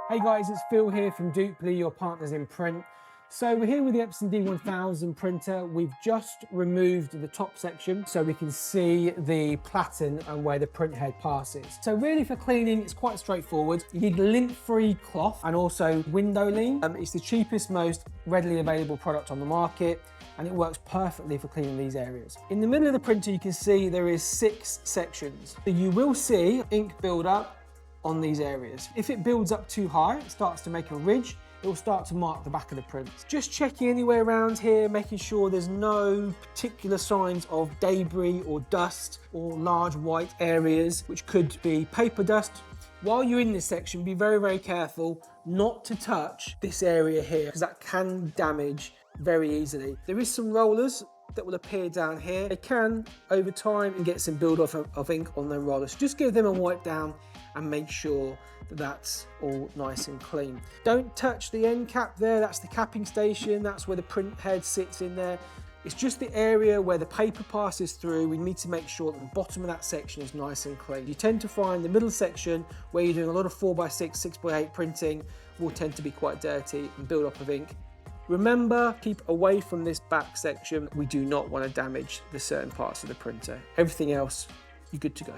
Hey guys, it's Phil here from Dupli, your partners in print. So we're here with the Epson D1000 printer. We've just removed the top section so we can see the platen and where the print head passes. So really for cleaning, it's quite straightforward. You need lint-free cloth and also window lean. It's the cheapest, most readily available product on the market, and it works perfectly for cleaning these areas. In the middle of the printer, you can see there is 6 sections. So you will see ink build up on these areas. If it builds up too high, it starts to make a ridge, it will start to mark the back of the print. Just checking anywhere around here, making sure there's no particular signs of debris or dust or large white areas, which could be paper dust. While you're in this section, be very, very careful not to touch this area here, because that can damage very easily. There is some rollers that will appear down here. They can, over time, and get some build off of ink on their rollers. So just give them a wipe down and make sure that that's all nice and clean. Don't touch the end cap there, that's the capping station, that's where the print head sits in there. It's just the area where the paper passes through. We need to make sure that the bottom of that section is nice and clean. You tend to find the middle section where you're doing a lot of 4x6, 6x8 printing will tend to be quite dirty and build up of ink. Remember, keep away from this back section. We do not want to damage the certain parts of the printer. Everything else, you're good to go.